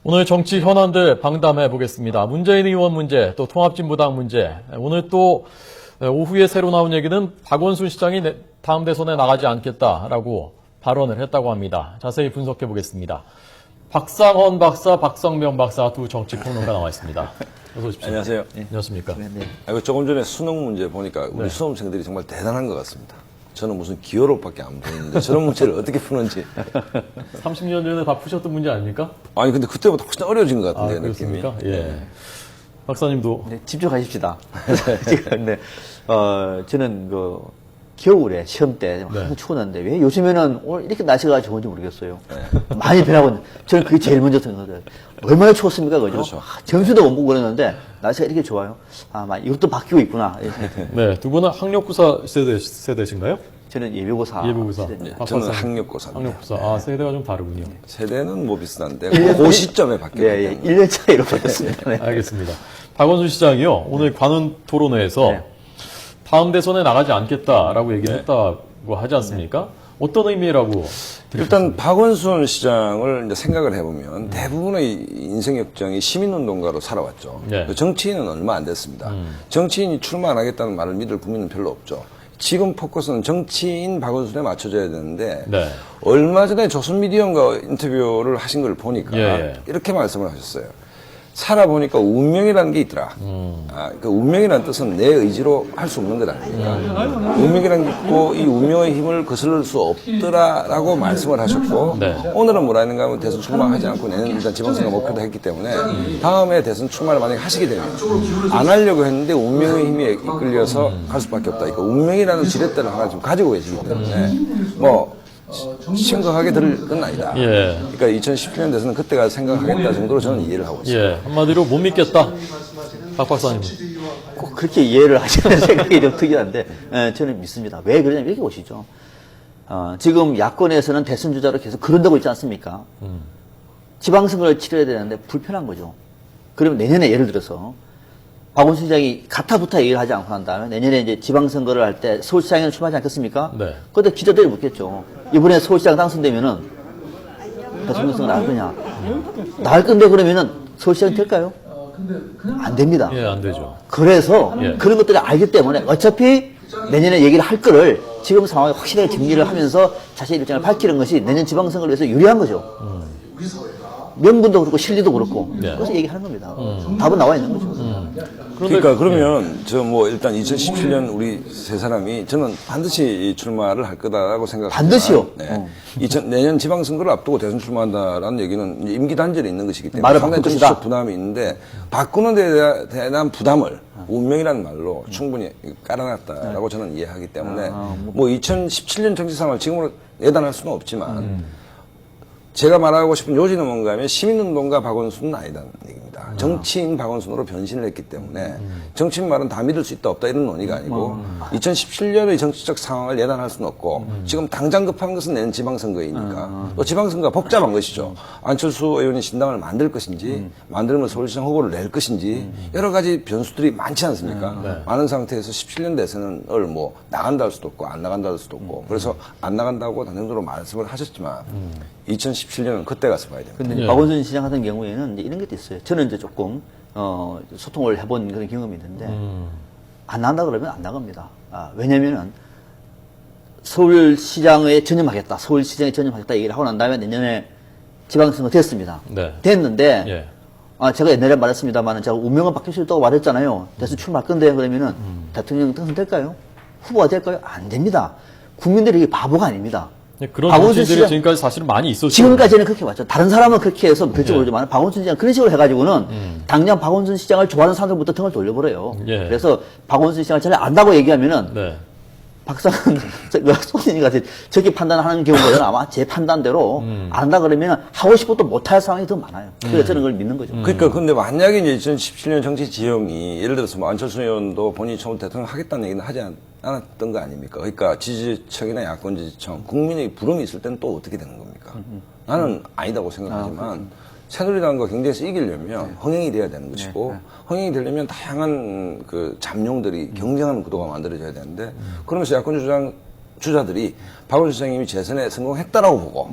오늘 정치 현안들 방담해 보겠습니다. 문재인 의원 문제, 또 통합진보당 문제. 오늘 또 오후에 새로 나온 얘기는 박원순 시장이 다음 대선에 나가지 않겠다라고 발언을 했다고 합니다. 자세히 분석해 보겠습니다. 박상헌 박사, 박성명 박사 두 정치평론가 나와 있습니다. 어서 오십시오. 안녕하세요. 안녕하십니까. 네. 조금 전에 수능 문제 보니까 우리 수험생들이 정말 대단한 것 같습니다. 저는 무슨 기어로밖에 안 보이는데 저런 문제를 어떻게 푸는지. 30년 전에 다 푸셨던 문제 아닙니까? 아니 근데 그때보다 훨씬 어려워진 것 같은데 느낌이. 그렇습니까? 예. 박사님도. 네, 집중하십시다. 지금, 네. 저는 겨울에 시험 때 항상 추웠는데 왜 요즘에는 오늘 이렇게 날씨가 좋은지 모르겠어요. 많이 변하고 있는. 저는 그게 제일 먼저 생각해요. 얼마나 추웠습니까, 그죠? 그렇죠. 점수도 못 보고 그랬는데 날씨가 이렇게 좋아요. 이것도 바뀌고 있구나. 네, 두 분은 학력고사 세대신가요? 저는 예비고사. 예비고사. 세대입니다. 저는 학력고사입니다. 학력고사. 세대가 좀 다르군요. 세대는 뭐 비슷한데 그 시점에 바뀌었기 네, 때문에. 1년 차이로 바뀌었습니다. 네. 알겠습니다. 박원순 시장이요, 오늘 관훈 토론회에서 네. 다음 대선에 나가지 않겠다라고 얘기를 했다고 하지 않습니까? 어떤 의미라고 일단 박원순 시장을 이제 생각을 해보면 대부분의 인생 역정이 시민운동가로 살아왔죠. 네. 정치인은 얼마 안 됐습니다. 정치인이 출마 안 하겠다는 말을 믿을 국민은 별로 없죠. 지금 포커스는 정치인 박원순에 맞춰져야 되는데 네. 얼마 전에 조선미디어인가 인터뷰를 하신 걸 보니까 예. 이렇게 말씀을 하셨어요. 살아보니까 운명이라는 게 있더라. 그 운명이라는 뜻은 내 의지로 할 수 없는 것 아닙니까? 운명이라는 게 있고 이 운명의 힘을 거스를 수 없더라라고 말씀을 하셨고 오늘은 뭐라 했는가 하면 대선 출마하지 않고 내년 일단 지방선거 목표도 했기 때문에 다음에 대선 출마를 만약에 하시게 되면 안 하려고 했는데 운명의 힘에 이끌려서 할 수밖에 없다. 그러니까 운명이라는 지렛대를 하나 지금 가지고 계시기 때문에 심각하게 들을 건 아니다. 예. 그러니까 2017년 대선은 그때가 생각하겠다 정도로 저는 이해를 하고 있습니다. 예, 한마디로 못 믿겠다. 박 박사님. 꼭 그렇게 이해를 하시는 생각이 좀 특이한데, 저는 믿습니다. 왜 그러냐면 이렇게 보시죠. 지금 야권에서는 대선 주자로 계속 그런다고 있지 않습니까? 지방선거를 치러야 되는데 불편한 거죠. 그러면 내년에 예를 들어서 박원순 시장이 가타부타 얘기를 하지 않고 난 다음에 내년에 이제 지방선거를 할 때 서울시장에는 출마하지 않겠습니까? 네. 그때 기자들이 묻겠죠. 이번에 서울시장 당선되면은 대통령 선거 나갈 거냐? 나갈 건데 그러면은 서울시장이 될까요? 안 됩니다. 예, 안 되죠. 그래서 예. 그런 것들을 알기 때문에 어차피 내년에 얘기를 할 거를 지금 상황에 확실하게 정리를 하면서 자신의 입장을 밝히는 것이 내년 지방선거를 위해서 유리한 거죠. 명분도 그렇고 실리도 그렇고 그래서 얘기하는 겁니다. 답은 나와 있는 거죠. 그러니까 그러면 저 일단 2017년 우리 세 사람이 저는 반드시 출마를 할 거다라고 생각합니다. 반드시요? 네. 내년 지방선거를 앞두고 대선 출마한다라는 얘기는 이제 임기 단절이 있는 것이기 때문에 말을 상당히 바꿀 것이다. 정치적 부담이 있는데 바꾸는 데 대한 부담을 운명이라는 말로 충분히 깔아놨다라고 저는 이해하기 때문에 2017년 정치 상황을 지금으로 예단할 수는 없지만 제가 말하고 싶은 요지는 뭔가 하면 시민운동가 박원순은 아니다는 얘기입니다. 정치인 박원순으로 변신을 했기 때문에 정치인 말은 다 믿을 수 있다 없다 이런 논의가 아니고 2017년의 정치적 상황을 예단할 수는 없고 지금 당장 급한 것은 내년 지방선거이니까 또 지방선거가 복잡한 것이죠. 안철수 의원이 신당을 만들 것인지 만들면 서울시장 후보를 낼 것인지 여러 가지 변수들이 많지 않습니까? 많은 상태에서 17년 대선을 나간다 할 수도 없고 안 나간다 할 수도 없고 그래서 안 나간다고 단정적으로 말씀을 하셨지만 2017년은 그때 가서 봐야 됩니다. 근데 박원순 시장 같은 경우에는 이제 이런 것도 있어요. 저는 이제 조금 소통을 해본 그런 경험이 있는데 안 나간다 그러면 안 나갑니다. 왜냐면은 서울시장에 전념하겠다, 서울시장에 전념하겠다 얘기를 하고 난 다음에 내년에 지방선거 됐습니다. 네. 됐는데 예. 제가 옛날에 말했습니다만 제가 운명은 바뀔 수 있다고 말했잖아요. 대선 출마할 건데 그러면은 대통령 당선될까요? 후보가 될까요? 안 됩니다. 국민들이 이게 바보가 아닙니다. 그런 박원순 정치인들이 시장, 지금까지 사실 많이 있었죠. 지금까지는 그렇게 봤죠. 다른 사람은 그렇게 해서 별점 모르지만 박원순 시장 그런 식으로 해가지고는 당장 박원순 시장을 좋아하는 사람들부터 등을 돌려버려요. 예. 그래서 박원순 시장을 잘 안다고 얘기하면은 네. 박사는 손님이 같이 저렇게 판단하는 경우보다는 아마 제 판단대로 안 한다 그러면 하고 싶어도 못할 상황이 더 많아요. 그래서 저는 그걸 믿는 거죠. 그러니까 근데 만약에 이제 2017년 정치 지형이 예를 들어서 안철수 의원도 본인이 처음 대통령 하겠다는 얘기는 하지 않았던 거 아닙니까? 그러니까 지지층이나 야권 지지층 국민의 부름이 있을 때는 또 어떻게 되는 겁니까? 나는 아니다고 생각하지만 새누리당과 경쟁에서 이기려면 흥행이 돼야 되는 것이고 흥행이 되려면 다양한 그 잠룡들이 경쟁하는 구도가 만들어져야 되는데 그러면서 야권 주장 주자들이 박원순 시장님이 재선에 성공했다라고 보고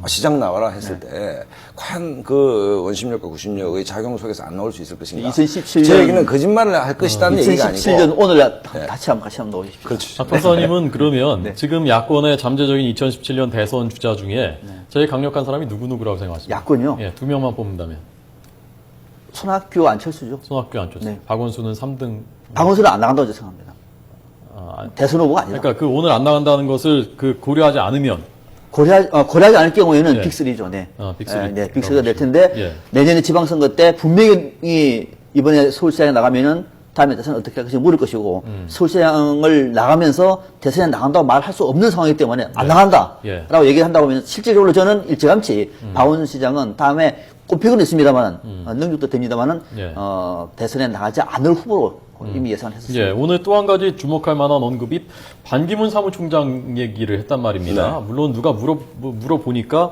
시장 나와라 했을 때 과연 그 원심력과 구심력의 작용 속에서 안 나올 수 있을 것인가? 2017년 제 얘기는 거짓말을 할 것이라는 얘기가 아니고 2017년 오늘 같이 한번 넣으십시오. 그렇죠. 박 박사님은 그러면 지금 야권의 잠재적인 2017년 대선 주자 중에 제일 강력한 사람이 누구라고 생각하십니까? 야권요? 예, 두 명만 뽑는다면. 손학규 안철수죠. 손학규 안철수. 네. 박원순은 3등. 박원순은 안 나간다고 생각합니다. 대선 후보가 아니라. 그러니까 그 오늘 안 나간다는 것을 그 고려하지 않으면 고려하지 않을 경우에는 예. 빅3죠. 네. 빅3. 네, 빅3가 될 텐데, 예. 내년에 지방선거 때 분명히 이번에 서울시장에 나가면은 다음에 대선 어떻게 할 것인지 물을 것이고, 서울시장을 나가면서 대선에 나간다고 말할 수 없는 상황이기 때문에 안 나간다. 예. 라고 얘기를 한다고 하면 실질적으로 저는 일찌감치 박원순 시장은 다음에 꼽히고는 있습니다만, 능력도 됩니다만은, 예. 대선에 나가지 않을 후보로 이미 예상을 했었습니다. 예, 오늘 또 한 가지 주목할 만한 언급이 반기문 사무총장 얘기를 했단 말입니다. 네. 물론 누가 물어보니까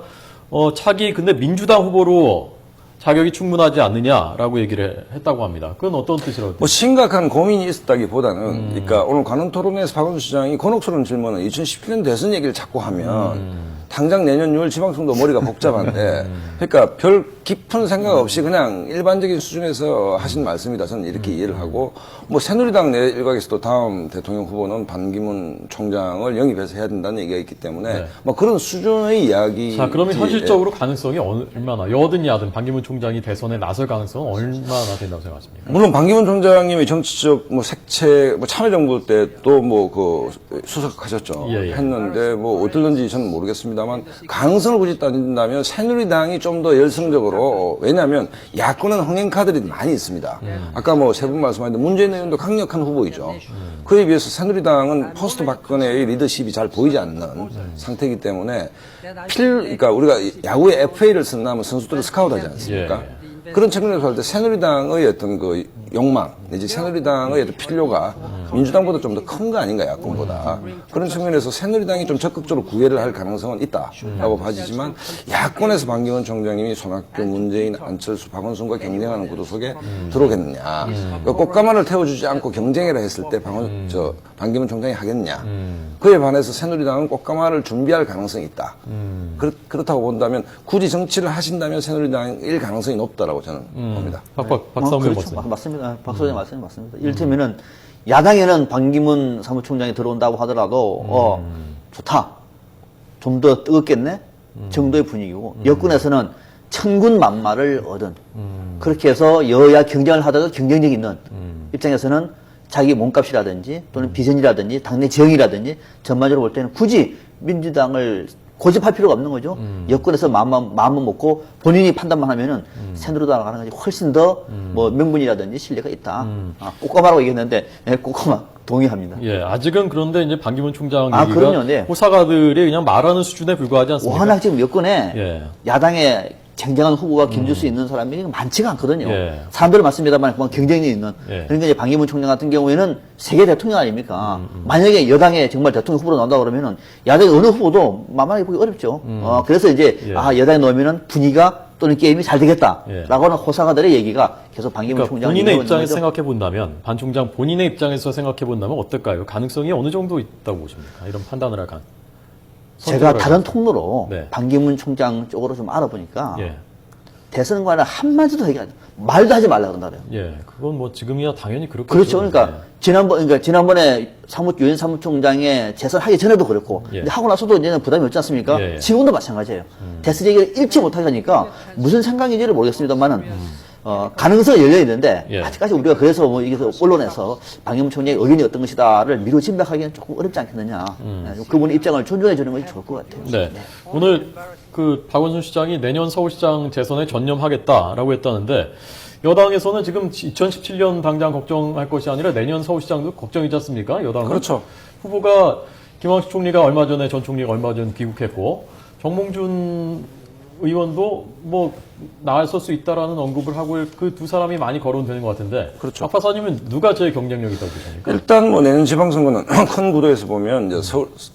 차기 근데 민주당 후보로 자격이 충분하지 않느냐라고 얘기를 했다고 합니다. 그건 어떤 뜻이라고? 뭐 심각한 고민이 있었다기보다는 그러니까 오늘 관훈 토론회에서 박원순 시장이 곤혹스러운 질문은 2017년 대선 얘기를 자꾸 하면 당장 내년 6월 지방선거 머리가 복잡한데 그러니까 별 깊은 생각 없이 그냥 일반적인 수준에서 하신 말씀이다. 저는 이렇게 이해를 하고 뭐 새누리당 내 일각에서도 다음 대통령 후보는 반기문 총장을 영입해서 해야 된다는 얘기가 있기 때문에 네. 뭐 그런 수준의 이야기. 자, 그러면 현실적으로 가능성이 얼마나 여든 야든 반기문 총장이 대선에 나설 가능성은 얼마나 된다고 생각하십니까? 물론 반기문 총장님의 정치적 뭐 색채, 뭐 참여정부 때 또 뭐 그 수석하셨죠. 예, 예. 했는데 뭐 어떨런지 저는 모르겠습니다만 가능성을 굳이 따진다면 새누리당이 좀 더 열성적으로 왜냐하면 야권은 흥행 카드들이 많이 있습니다. 아까 뭐 세 분 말씀하셨는데 문재인 의원도 강력한 후보이죠. 그에 비해서 새누리당은 포스트 박근혜의 리더십이 잘 보이지 않는 상태이기 때문에 그러니까 우리가 야구에 FA를 쓴다면 선수들을 스카우트하지 않습니까? 예. 그런 측면에서 볼 때 새누리당의 어떤 그 욕망 내지 새누리당의 어떤 필요가 민주당보다 좀 더 큰 거 아닌가 야권보다 그런 측면에서 새누리당이 좀 적극적으로 구애를 할 가능성은 있다라고 봐지지만 야권에서 반기문 총장님이 손학규, 문재인, 안철수, 박원순과 경쟁하는 구도 속에 들어오겠느냐 그 꽃가마를 태워주지 않고 경쟁해라 했을 때 반기문 총장이 하겠냐 그에 반해서 새누리당은 꽃가마를 준비할 가능성이 있다 그렇다고 본다면 굳이 정치를 하신다면 새누리당일 가능성이 높다라고 저는 봅니다. 박상현 그렇죠. 박사님. 맞습니다. 박 소장님 말씀이 맞습니다. 이를테면은 야당에는 반기문 사무총장이 들어온다고 하더라도 좋다. 좀 더 뜨겁겠네? 정도의 분위기고 여권에서는 천군만마를 얻은 그렇게 해서 여야 경쟁을 하다가 경쟁력이 있는 입장에서는 자기 몸값이라든지 또는 비전이라든지 당내 지형이라든지 전반적으로 볼 때는 굳이 민주당을 고집할 필요가 없는 거죠. 여권에서 마음만 먹고 본인이 판단만 하면은 새누리당 가는 것이 훨씬 더 뭐 명분이라든지 신뢰가 있다. 꼬꼬마라고 얘기했는데 꼬꼬마 동의합니다. 예, 아직은 그런데 이제 반기문 총장 얘기가 그럼요, 네. 호사가들이 그냥 말하는 수준에 불과하지 않습니까? 워낙 지금 여권에 예. 야당에 쟁쟁한 후보가 김줄 수 있는 사람이 많지가 않거든요. 예. 사람들은 많습니다만 그만 경쟁이 있는. 예. 그러니까 이제 반기문 총장 같은 경우에는 세계 대통령 아닙니까? 만약에 여당에 정말 대통령 후보로 나온다 그러면은 야당의 어느 후보도 만만하게 보기 어렵죠. 그래서 이제 예. 여당에 넣으면은 분위기가 또는 게임이 잘 되겠다라고 하는 호사가들의 얘기가 계속 반기문 그러니까 총장 본인의 입장에서 생각해 본다면 반 총장 본인의 입장에서 생각해 본다면 어떨까요? 가능성이 어느 정도 있다고 보십니까? 이런 판단을 할 제가 선택을 다른 할 통로로 네. 반기문 총장 쪽으로 좀 알아보니까 예. 대선과는 한마디도 얘기 안 해. 말도 하지 말라 그런다 그래요. 예, 그건 뭐 지금이야 당연히 그렇겠죠. 그렇죠. 그러니까 지난번에 유엔 사무총장의 재선하기 전에도 그렇고, 예. 근데 하고 나서도 이제는 부담이 없지 않습니까? 예, 예. 지금도 마찬가지예요. 대선 얘기를 잃지 못하게 하니까 무슨 생각인지를 모르겠습니다만은 가능성이 열려 있는데 예. 아직까지 우리가 그래서 뭐 이게 언론에서 반기문 총장의 의견이 어떤 것이다를 미루어 짐작하기는 조금 어렵지 않겠느냐. 그분의 입장을 존중해 주는 것이 좋을 것 같아요. 네. 오늘 그 박원순 시장이 내년 서울시장 재선에 전념하겠다라고 했다는데 여당에서는 지금 2017년 당장 걱정할 것이 아니라 내년 서울시장도 걱정이지 않습니까? 여당은. 그렇죠. 후보가 김황식 총리가 얼마 전에 전 총리가 얼마 전 귀국했고 정몽준 의원도 뭐 나설 수 있다라는 언급을 하고 그 두 사람이 많이 거론되는 것 같은데. 그렇죠. 박 박사님은 누가 제일 경쟁력이 있다고 보십니까? 일단 뭐 내년 지방선거는 큰 구도에서 보면 이제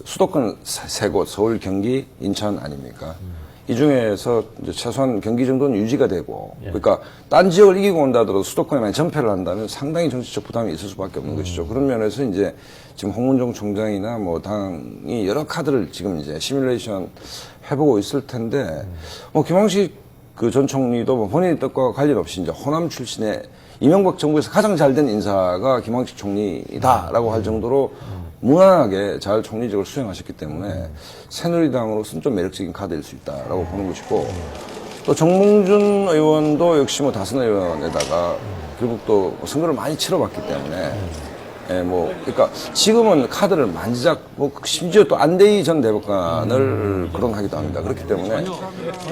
수도권 세 곳 서울, 경기, 인천 아닙니까? 이 중에서 이제 최소한 경기 정도는 유지가 되고, 예. 그러니까 딴 지역을 이기고 온다 하더라도 수도권에 만약 전패를 한다면 상당히 정치적 부담이 있을 수밖에 없는 것이죠. 그런 면에서 이제 지금 홍문종 총장이나 뭐 당이 여러 카드를 지금 이제 시뮬레이션 해보고 있을 텐데, 뭐 김황식 그 전 총리도 뭐 본인의 뜻과 관련 없이 이제 호남 출신의 이명박 정부에서 가장 잘 된 인사가 김황식 총리다라고 할 정도로 무난하게 잘 총리직을 수행하셨기 때문에 새누리당으로서는 좀 매력적인 카드일 수 있다라고 보는 것이고, 또 정몽준 의원도 역시 뭐 다선 의원에다가 결국 또 선거를 많이 치러봤기 때문에 그러니까 지금은 카드를 만지작, 심지어 또 안대희 전 대법관을 거론하기도 합니다. 그렇기 때문에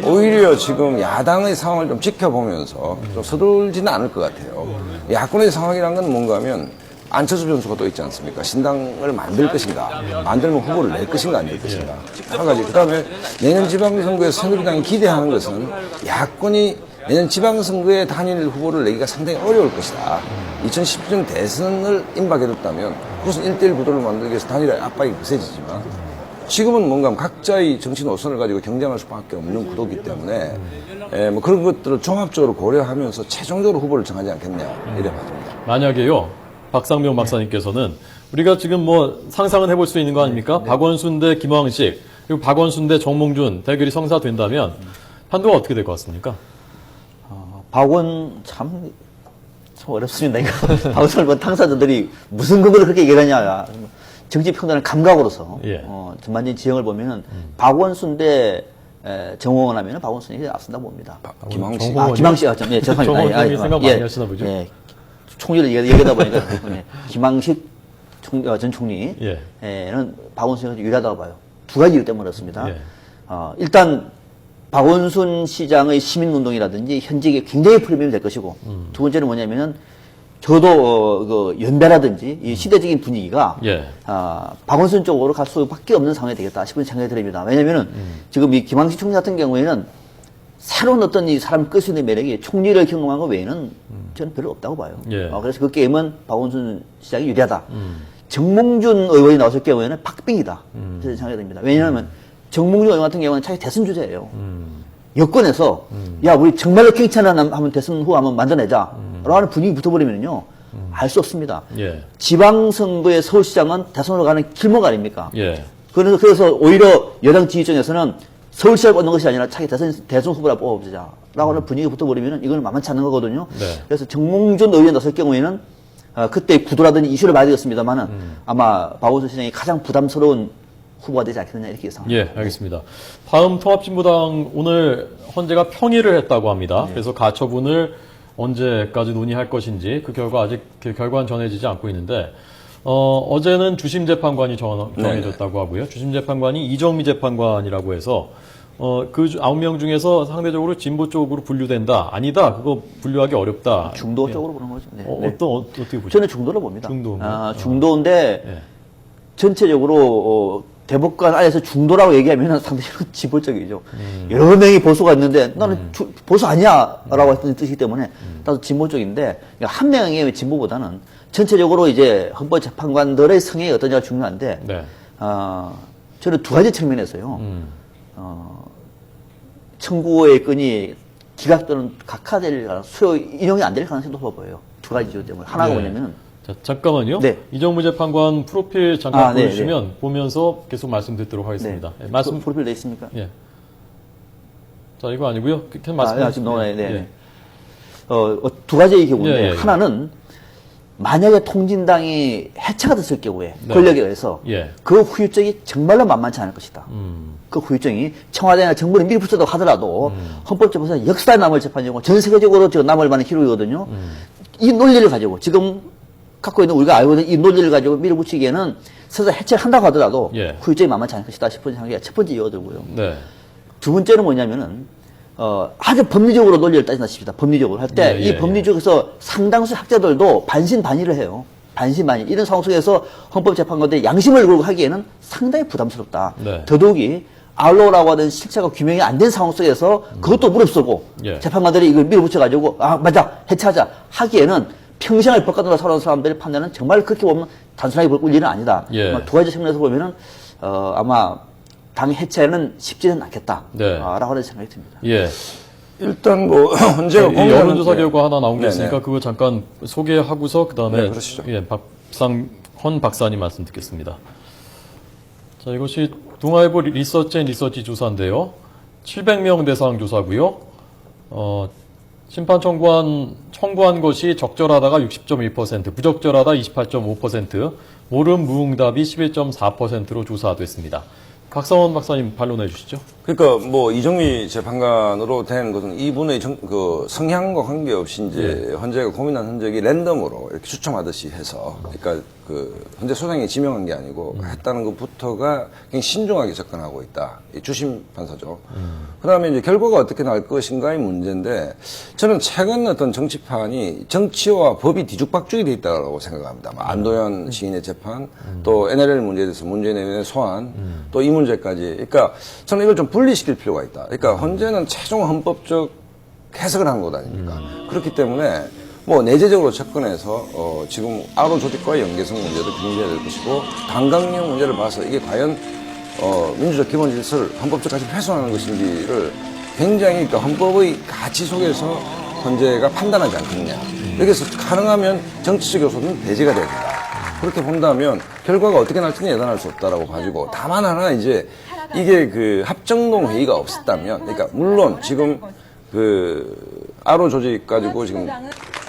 오히려 지금 야당의 상황을 좀 지켜보면서 좀 서둘지는 않을 것 같아요. 야권의 상황이란 건 뭔가 하면 안철수 변수가 또 있지 않습니까? 신당을 만들 것인가, 만들면 후보를 낼 것인가, 안 낼 것인가. 한 가지. 그 다음에 내년 지방선거에 새누리당이 기대하는 것은 야권이 내년 지방선거에 단일 후보를 내기가 상당히 어려울 것이다. 2017년 대선을 임박해뒀다면 그것은 1대1 구도를 만들기 위해서 단일화의 압박이 거세지지만 지금은 뭔가 각자의 정치 노선을 가지고 경쟁할 수밖에 없는 구도이기 때문에 뭐 그런 것들을 종합적으로 고려하면서 최종적으로 후보를 정하지 않겠냐 이래 봐집니다. 만약에요, 박상명 박사님께서는 우리가 지금 뭐 상상은 해볼 수 있는 거 아닙니까? 박원순 대 김황식, 그리고 박원순 대 정몽준 대결이 성사된다면 판도가 어떻게 될 것 같습니까? 참 어렵습니다. 이거 박원순 뭐 당사자들이 무슨 근거로 그렇게 얘기하냐. 정치 평단을 감각으로서 예. 전반적인 지형을 보면은 박원순 대 정호원 하면은 박원순이 앞선다 봅니다. 김황식. 김황식, 예, 죄송합니다. 정호원이 생각 많이 하시나 보죠? 예, 총리를 얘기하다 보니까 김황식 전 총리는 박원순이 유리하다고 봐요. 두 가지 이유 때문에 그렇습니다. 예. 일단 박원순 시장의 시민운동이라든지 현직에 굉장히 프리미엄이 될 것이고, 두 번째는 뭐냐면은, 저도, 연배라든지, 이 시대적인 분위기가, 예. 박원순 쪽으로 갈 수밖에 없는 상황이 되겠다 싶은 생각이 듭니다. 왜냐면은, 지금 이 김황식 총리 같은 경우에는, 새로운 어떤 이 사람을 끌 수 있는 매력이 총리를 경험한 것 외에는 저는 별로 없다고 봐요. 예. 그래서 그 게임은 박원순 시장이 유리하다. 정몽준 의원이 나왔을 경우에는 박빙이다. 그래서 생각이 듭니다. 왜냐하면, 정몽준 의원 같은 경우는 자기 대선 주자예요. 여권에서 야 우리 정말로 괜찮은 한번 대선 후보 한번 만들어내자 라고 하는 분위기 붙어버리면요 알 수 없습니다. 예. 지방선거의 서울시장은 대선으로 가는 길목 아닙니까? 예. 그래서 오히려 여당 지지층에서는 서울시장을 얻는 것이 아니라 자기 대선 후보라 뽑아보자 라고 하는 분위기 붙어버리면 이건 만만치 않은 거거든요. 네. 그래서 정몽준 의원 나설 경우에는 그때 구도라든지 이슈를 봐야 되겠습니다만은 아마 박원순 시장이 가장 부담스러운 후보가 되지 않겠느냐 이렇게 예상합니다. 예, 알겠습니다. 다음 통합진보당 오늘 헌재가 평의를 했다고 합니다. 그래서 가처분을 언제까지 논의할 것인지 그 결과 아직 그 결과는 전해지지 않고 있는데 어제는 주심 재판관이 정해졌다고 하고요. 주심 재판관이 이정미 재판관이라고 해서 그 9명 중에서 상대적으로 진보 쪽으로 분류된다. 아니다. 그거 분류하기 어렵다. 중도 예. 쪽으로 보는 거죠. 네. 어떻게 보죠? 저는 중도로 봅니다. 중도인가요? 중도인데 예. 전체적으로 대법관 안에서 중도라고 얘기하면 상대적으로 진보적이죠. 여러 명이 보수가 있는데 나는 보수 아니야 라고 했던 뜻이기 때문에 나도 진보적인데 한 명의 진보보다는 전체적으로 이제 헌법재판관들의 성향이 어떠냐가 중요한데 네. 저는 두 가지 측면에서요. 청구의 건이 기각 또는 각하될 수요 인용이 안 될 가능성이 높아 보여요. 두 가지 이유 때문에. 하나가 네. 뭐냐면은 자, 잠깐만요. 네. 이정무 재판관 프로필 잠깐 네, 보여주시면 보면서 계속 말씀 듣도록 하겠습니다. 예, 말씀. 프로필 돼 있습니까? 예. 자, 이거 아니고요. 그냥 말씀. 지금 넘어가야 네. 예. 두 가지의 경우인데 예, 예. 하나는 만약에 통진당이 해체가 됐을 경우에 네. 권력에 의해서 예. 그 후유증이 정말로 만만치 않을 것이다. 그 후유증이 청와대나 정부를 밀어붙였다고 하더라도 헌법재판소는 역사에 남을 재판이고 전 세계적으로 지금 남을 만한 기록이거든요. 이 논리를 가지고 지금 갖고 있는 우리가 알고 있는 이 논리를 가지고 밀어붙이기에는 설사 해체를 한다고 하더라도 예. 후유증이 만만치 않을 것이다 싶은 생각이 첫 번째 이유가 들고요. 네. 두 번째는 뭐냐면은 아주 법리적으로 논리를 따진다 싶니다. 법리적으로 할 때 이 법리적에서 상당수 학자들도 반신반의를 해요. 반신반의. 이런 상황 속에서 헌법재판관들이 양심을 걸고 하기에는 상당히 부담스럽다. 네. 더더욱이 알로라고 하는 실체가 규명이 안 된 상황 속에서 그것도 무릅쓰고 예. 재판관들이 이걸 밀어붙여가지고 맞아 해체하자 하기에는 평생을 법관으로 살아온 사람들의 판단은 정말 그렇게 보면 단순하게 볼 일은 아니다. 예. 두 가지 측면에서 보면은 아마 당 해체는 쉽지는 않겠다. 네. 라고 하는 생각이 듭니다. 예. 일단 뭐 헌재가 이 여론조사 네. 결과 하나 나온 게 네네. 있으니까 그거 잠깐 소개하고서 그다음에 네, 그러시죠. 예, 박상헌 박사님 말씀 듣겠습니다. 자, 이것이 동아일보 리서치 조사인데요. 700명 대상 조사고요. 심판 청구한 것이 적절하다가 60.1%, 부적절하다 28.5%, 모름 무응답이 11.4%로 조사됐습니다. 박상헌 박사님 반론해 주시죠. 그러니까 뭐 이정미 재판관으로 된 것은 이분의 그 성향과 관계없이 이제 헌재가 고민한 흔적이 랜덤으로 이렇게 추첨하듯이 해서 그러니까 그 헌재 소장이 지명한 게 아니고 했다는 것부터가 굉장히 신중하게 접근하고 있다. 이 주심 판사죠. 그다음에 이제 결과가 어떻게 나올 것인가의 문제인데 저는 최근 어떤 정치판이 정치와 법이 뒤죽박죽이 돼 있다고 생각합니다. 뭐 안도현 시인의 재판, 또 NLL 문제에 대해서 문재인 의원의 소환, 또 이 문제까지. 그러니까 저는 이걸 좀 분리시킬 필요가 있다. 그러니까 헌재는 최종 헌법적 해석을 한 것 아닙니까? 그렇기 때문에 뭐 내재적으로 접근해서 지금 아로 조직과의 연계성 문제도 경제해야 될 것이고 당강령 문제를 봐서 이게 과연 민주적 기본 질서를 헌법적 가치를 훼손하는 것인지를 굉장히 그러니까 헌법의 가치 속에서 헌재가 판단하지 않겠느냐. 여기서 가능하면 정치적 요소는 배제가 돼야 된다. 그렇게 본다면 결과가 어떻게 날지는 예단할 수 없다라고 봐지고 다만 하나 이제 이게 그 합정동 회의가 없었다면 그러니까 물론 지금 그 아로 조직 가지고 지금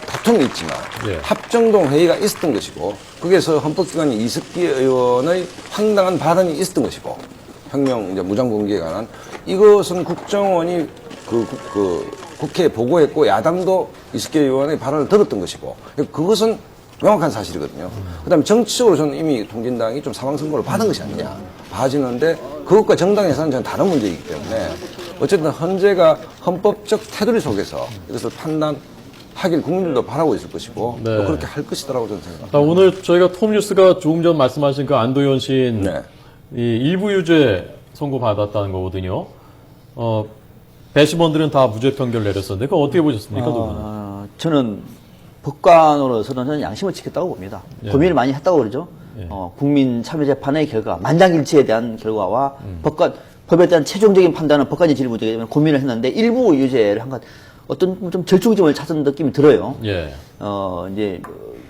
다툼이 있지만 예. 합정동 회의가 있었던 것이고 거기에서 헌법기관이 이석기 의원의 황당한 발언이 있었던 것이고 혁명 이제 무장 공개에 관한 이것은 국정원이 국회에 보고했고 야당도 이석기 의원의 발언을 들었던 것이고 그것은 명확한 사실이거든요. 그다음에 정치적으로 저는 이미 통진당이 좀 사망 선고를 받은 것이 아니냐 봐지는데 그것과 정당 예산은 저는 다른 문제이기 때문에 어쨌든 헌재가 헌법적 테두리 속에서 이것을 판단하길 국민들도 바라고 있을 것이고 네. 또 그렇게 할 것이다라고 저는 생각합니다. 자, 오늘 저희가 톱뉴스가 조금 전 말씀하신 그 안도현 시인 네. 이 일부 유죄 선고받았다는 거거든요. 배심원들은 다 무죄 판결 내렸었는데 그거 어떻게 보셨습니까? 두 분은? 저는 법관으로서는 저는 양심을 지켰다고 봅니다. 예. 고민을 많이 했다고 그러죠. 예. 국민 참여재판의 결과, 만장일치에 대한 결과와 법에 대한 최종적인 판단은 법관의 질 문제이기 때문에 고민을 했는데 일부 유죄를 한 것, 어떤 좀 절충점을 찾은 느낌이 들어요. 예. 이제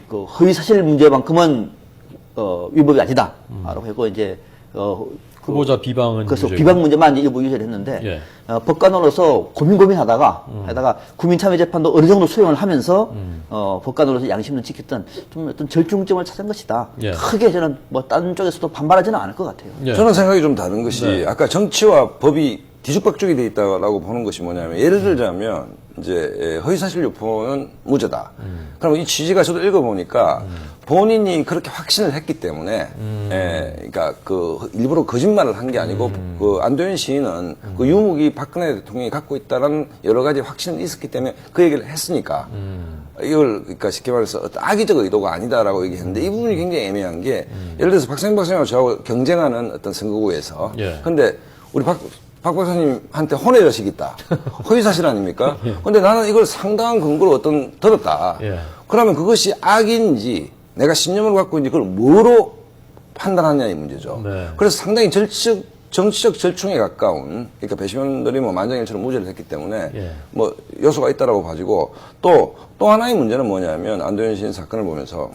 그 허위사실 문제만큼은 위법이 아니다. 라고 했고 이제 후보자 비방은 그래서 유죄고. 비방 문제만 이제 일부 유죄를 했는데 예. 법관으로서 고민하다가 국민 참여 재판도 어느 정도 수용을 하면서 법관으로서 양심을 지켰던 좀 어떤 절충점을 찾은 것이다. 예. 크게 저는 뭐 다른 쪽에서도 반발하지는 않을 것 같아요. 예. 저는 생각이 좀 다른 것이 네. 아까 정치와 법이 뒤죽박죽이 돼 있다라고 보는 것이 뭐냐면 예를 들자면 이제 허위사실 유포는 무죄다. 그럼 이 취지가 저도 읽어보니까 본인이 그렇게 확신을 했기 때문에 그러니까 그 일부러 거짓말을 한 게 아니고 그 안도현 시인은 그 유무기 박근혜 대통령이 갖고 있다는 여러 가지 확신이 있었기 때문에 그 얘기를 했으니까 이걸 그러니까 쉽게 말해서 어떤 악의적 의도가 아니다라고 얘기했는데 이 부분이 굉장히 애매한 게 예를 들어서 박상현 박사님하고 저하고 경쟁하는 어떤 선거구에서 예. 근데 우리 박 박사님한테 혼의 여식이 있다. 허위사실 아닙니까? 근데 나는 이걸 상당한 근거로 들었다. 예. 그러면 그것이 악인지 내가 신념을 갖고 있는지 그걸 뭐로 판단하느냐의 문제죠. 네. 그래서 상당히 정치적 절충에 가까운 그러니까 배심원들이 뭐 만장일치로 무죄를 했기 때문에 예. 뭐 요소가 있다라고 봐지고 또 하나의 문제는 뭐냐면 안도현 시인 사건을 보면서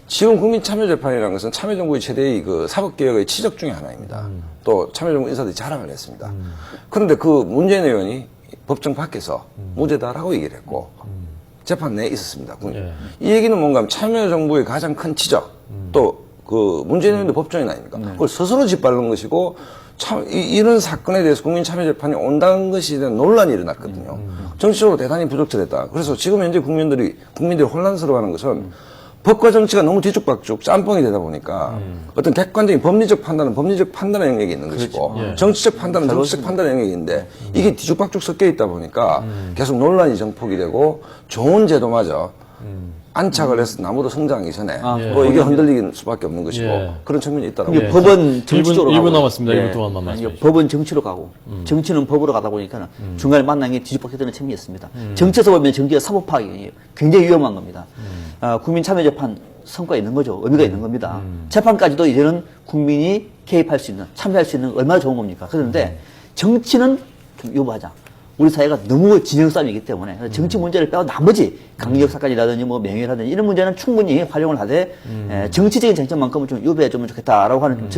지금 국민참여재판이라는 것은 참여정부의 최대의 그 사법개혁의 치적 중에 하나입니다. 또 참여정부 인사들이 자랑을 했습니다. 그런데 그 문재인 의원이 법정 밖에서 무죄다라고 얘기를 했고 재판 내에 있었습니다. 예. 이 얘기는 뭔가 하면 참여정부의 가장 큰 치적 또 그 문재인 의원도 법정인 아닙니까? 그걸 스스로 짓밟는 것이고 이런 사건에 대해서 국민참여재판이 온다는 것에 대한 논란이 일어났거든요. 정치적으로 대단히 부적절했다. 그래서 지금 현재 국민들이 혼란스러워하는 것은 법과 정치가 너무 뒤죽박죽 짬뽕이 되다 보니까 어떤 객관적인 법리적 판단의 영역이 있는 것이고 예. 정치적 판단은 정치적 판단의 영역이 있는데 이게 뒤죽박죽 섞여 있다 보니까 계속 논란이 정폭이 되고 좋은 제도마저 안착을 해서 나무도 성장하기 전에 뭐 이게 흔들리는 수밖에 없는 것이고 예. 그런 측면이 있다라고 이게 예. 법은 정치적으로 1분 가고 남았습니다. 예. 1분 동안만 아니, 말씀해 주시죠. 법은 정치로 가고 정치는 법으로 가다 보니까 중간에 만난 게 뒤집박혀되는 측면이 있습니다. 정치에서 보면 정치가 사법화하기 굉장히 위험한 겁니다. 국민참여재판 성과가 있는 거죠. 의미가 있는 겁니다. 재판까지도 이제는 국민이 개입할 수 있는, 참여할 수 있는 얼마나 좋은 겁니까? 그런데 정치는 좀 유보하자. 우리 사회가 너무 진영 싸움이기 때문에 정치 문제를 빼고 나머지 강력 사건이라든지 뭐 명예라든지 이런 문제는 충분히 활용을 하되 정치적인 쟁점만큼은 좀 유배해주면 좋겠다라고 하는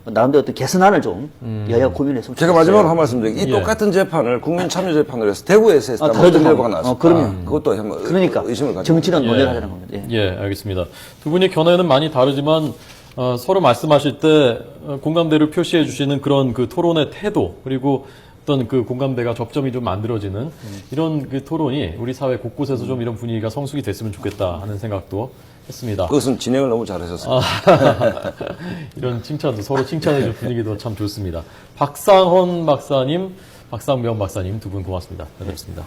나름대로 어떤 개선안을 좀 여야가 고민했으면 좋겠어요. 제가 마지막으로 한 말씀 드릴게요. 이 똑같은 재판을 국민 참여 재판으로 해서 대구에서 했다면 다르죠. 어떤 결과가 나왔을까? 그럼요. 그것도 한번 그러니까 의심을 가지고. 정치는 논의를 하자는 겁니다. 예. 예, 알겠습니다. 두 분의 견해는 많이 다르지만 서로 말씀하실 때 공감대를 표시해 주시는 그런 그 토론의 태도 그리고 어떤 그 공감대가 접점이 좀 만들어지는 이런 그 토론이 우리 사회 곳곳에서 좀 이런 분위기가 성숙이 됐으면 좋겠다 하는 생각도 했습니다. 그것은 진행을 너무 잘하셨어요. 이런 칭찬도 서로 칭찬해줄 분위기도 참 좋습니다. 박상헌 박사님, 박상명 박사님 두 분 고맙습니다. 네, 고맙습니다.